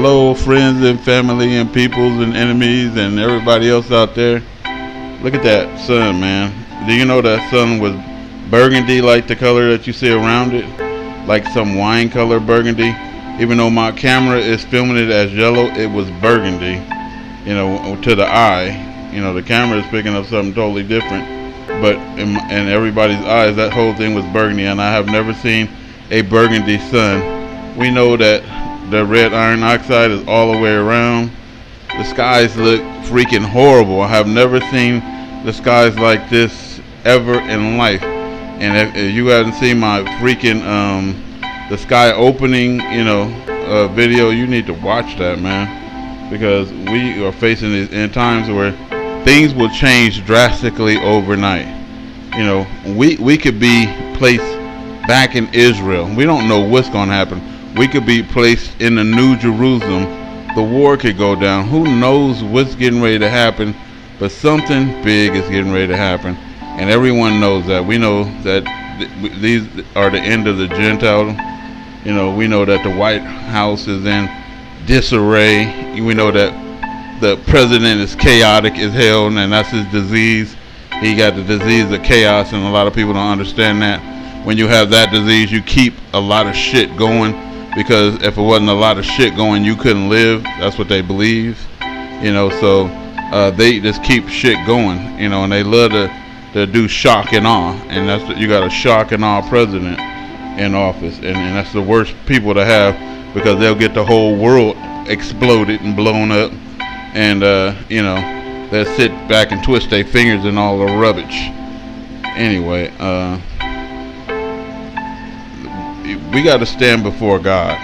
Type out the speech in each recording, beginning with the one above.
Hello, friends and family and peoples and enemies and everybody else out there. Look at that sun, man. Do you know that sun was burgundy like the color that you see around it? Like some wine color burgundy. Even though my camera is filming it as yellow, it was burgundy, you know, to the eye. You know, the camera is picking up something totally different. But in everybody's eyes, that whole thing was burgundy, and I have never seen a burgundy sun. We know that the red iron oxide is all the way around. The skies look freaking horrible. I have never seen the skies like this ever in life. And if you haven't seen my freaking the sky opening, you know, video, you need to watch that, man, because we are facing these in times where things will change drastically overnight. You know, we could be placed back in Israel. We don't know what's going to happen. We could be placed in the New Jerusalem. The war could go down. Who knows what's getting ready to happen? But something big is getting ready to happen, and everyone knows that. We know that these are the end of the Gentile. You know, we know that the White House is in disarray. We know that the president is chaotic as hell, and that's his disease. He got the disease of chaos, and a lot of people don't understand that. When you have that disease, you keep a lot of shit going, because if it wasn't a lot of shit going, you couldn't live. That's what they believe. You know, so they just keep shit going, you know, and they love to do shock and awe, and you got a shock and awe president in office, and that's the worst people to have, because they'll get the whole world exploded and blown up, and you know, they'll sit back and twist their fingers and all the rubbish. Anyway, we got to stand before God,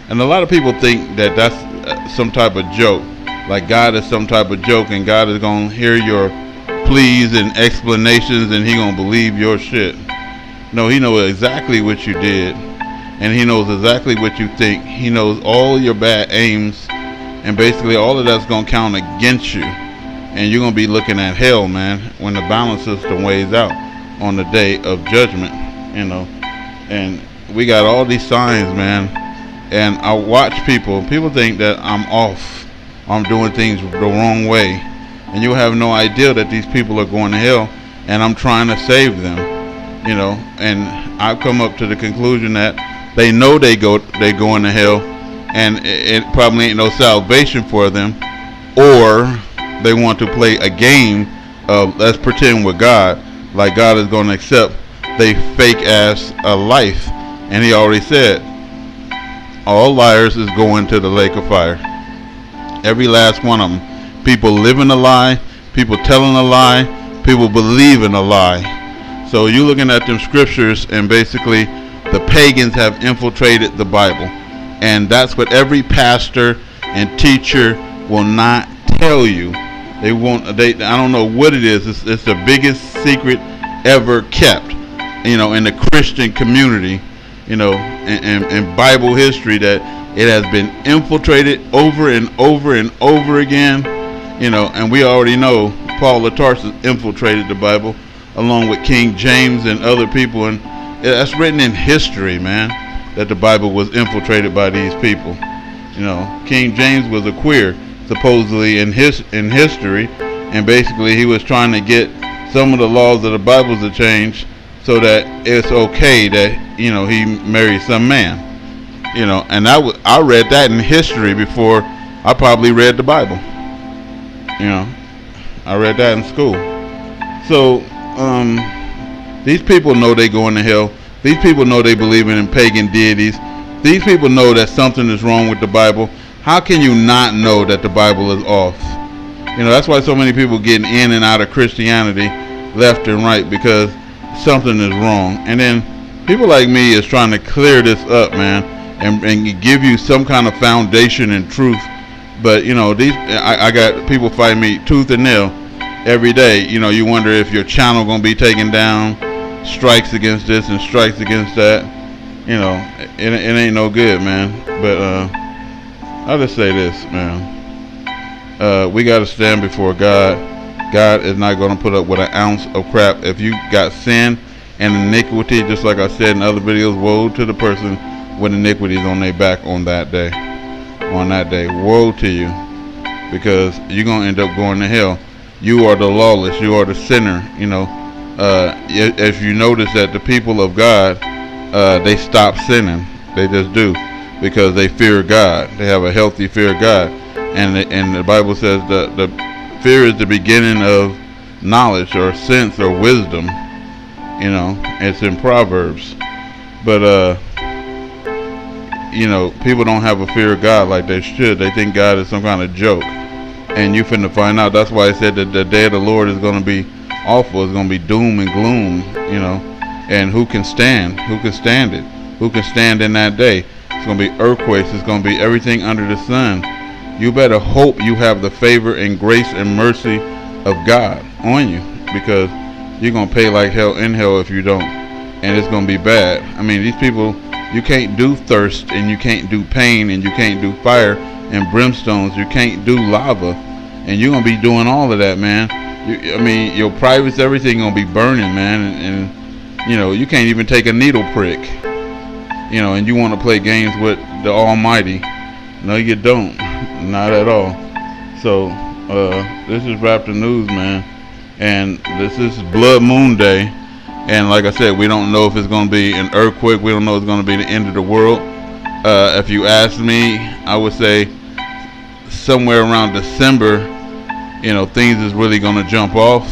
and a lot of people think that that's some type of joke, like God is some type of joke, and God is gonna hear your pleas and explanations, and He gonna believe your shit. No, He knows exactly what you did, and He knows exactly what you think. He knows all your bad aims, and basically all of that's gonna count against you, and you're gonna be looking at hell, man, when the balance system weighs out on the day of judgment. You know, and we got all these signs, man, and I watch people think that I'm off, I'm doing things the wrong way, and you have no idea that these people are going to hell, and I'm trying to save them. You know, and I've come up to the conclusion that they know they going to hell, and it probably ain't no salvation for them, or they want to play a game of let's pretend with God, like God is going to accept they fake ass life, and He already said all liars is going to the lake of fire. Every last one of them. People living a lie, people telling a lie, people believing a lie. So you're looking at them scriptures, and basically the pagans have infiltrated the Bible, and that's what every pastor and teacher will not tell you. They won't. I don't know what it is. It's the biggest secret ever kept, you know, in the Christian community, you know, in Bible history, that it has been infiltrated over and over and over again, you know. And we already know Paul of Tarsus infiltrated the Bible, along with King James and other people, and that's written in history, man, that the Bible was infiltrated by these people. You know, King James was a queer, supposedly in history, and basically he was trying to get some of the laws of the Bible to change so that it's okay that, you know, he married some man. You know, and I read that in history before I probably read the Bible. You know, I read that in school. So these people know they going to hell. These people know they believing in pagan deities. These people know that something is wrong with the Bible. How can you not know that the Bible is off? You know, that's why so many people getting in and out of Christianity left and right, because something is wrong. And then people like me is trying to clear this up, man, and give you some kind of foundation and truth. But you know, I got people fighting me tooth and nail every day. You know, you wonder if your channel gonna be taken down, strikes against this and strikes against that. You know, it ain't no good, man. But I'll just say this, man. We got to stand before God. God is not going to put up with an ounce of crap. If you got sin and iniquity, just like I said in other videos, woe to the person with iniquities on their back on that day. on that day. Woe to you, because you're gonna end up going to hell. You are the lawless. You are the sinner. You know, if you notice that the people of God, they stop sinning. They just do, because they fear God. They have a healthy fear of God, and the Bible says the fear is the beginning of knowledge or sense or wisdom. You know, it's in Proverbs. But you know, people don't have a fear of God like they should. They think God is some kind of joke, and you finna find out. That's why I said that the day of the Lord is going to be awful. It's going to be doom and gloom. You know, and who can stand? Who can stand it? Who can stand in that day? It's going to be earthquakes. It's going to be everything under the sun. You better hope you have the favor and grace and mercy of God on you, because you're going to pay like hell in hell if you don't. And it's going to be bad. I mean, these people, you can't do thirst, and you can't do pain, and you can't do fire and brimstones. You can't do lava. And you're going to be doing all of that, man. I mean, your privates, everything going to be burning, man. And, you know, you can't even take a needle prick. You know, and you want to play games with the Almighty. No, you don't. Not at all. So, this is Raptor News, man. And this is Blood Moon Day. And like I said, we don't know if it's going to be an earthquake. We don't know if it's going to be the end of the world. If you ask me, I would say somewhere around December, you know, things is really going to jump off.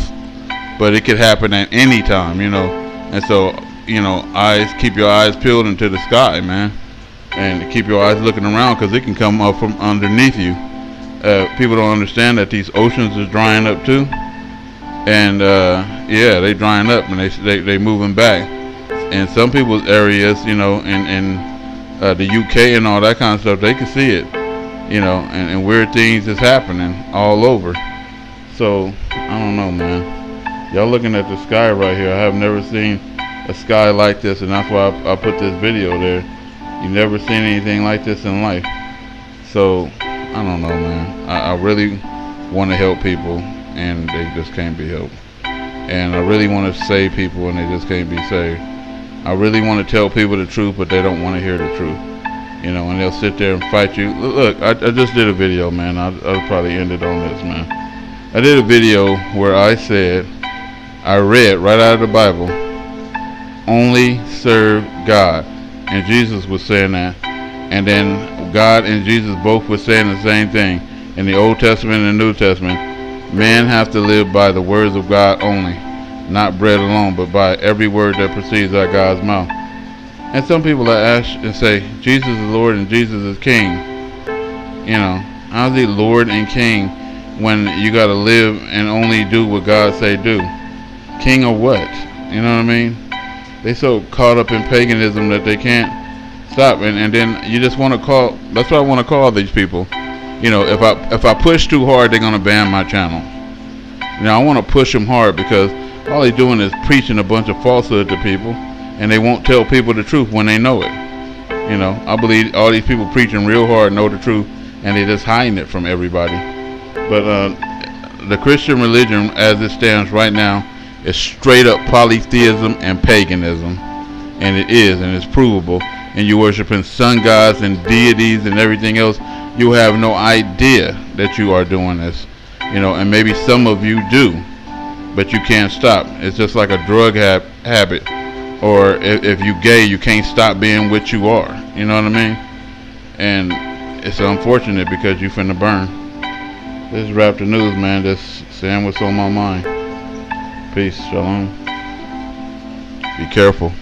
But it could happen at any time, you know. And so, you know, keep your eyes peeled into the sky, man. And keep your eyes looking around, because it can come up from underneath you. People don't understand that these oceans is drying up too. And yeah, they drying up, and they moving back. In some people's areas, you know, in the UK and all that kind of stuff, they can see it, you know, and weird things is happening all over. So I don't know, man. Y'all looking at the sky right here. I have never seen a sky like this, and that's why I put this video there. You never seen anything like this in life. So I don't know, man. I really want to help people, and they just can't be helped. And I really want to save people, and they just can't be saved. I really want to tell people the truth, but they don't want to hear the truth. You know, and they'll sit there and fight you. Look, I just did a video, man. I'll probably end it on this, man. I did a video where I said, I read right out of the Bible, only serve God. And Jesus was saying that. And then God and Jesus both were saying the same thing in the Old Testament and the New Testament. Men have to live by the words of God only, not bread alone, but by every word that proceeds out of God's mouth. And some people that ask and say, Jesus is Lord and Jesus is King. You know, how's he Lord and King when you got to live and only do what God say do? King of what? You know what I mean? They so caught up in paganism that they can't stop. And then you just want to call, that's what I want to call these people. You know, if I push too hard, they're going to ban my channel. You know, I want to push them hard, because all they're doing is preaching a bunch of falsehood to people, and they won't tell people the truth when they know it. You know, I believe all these people preaching real hard know the truth, and they just hiding it from everybody. But the Christian religion, as it stands right now, is straight up polytheism and paganism. And it is, and it's provable. And you're worshiping sun gods and deities and everything else. You have no idea that you are doing this. You know, and maybe some of you do, but you can't stop. It's just like a drug habit. Or if you gay, you can't stop being what you are. You know what I mean? And it's unfortunate, because you finna burn. This is Raptor News, man. Just saying what's on my mind. Peace. Shalom. Be careful.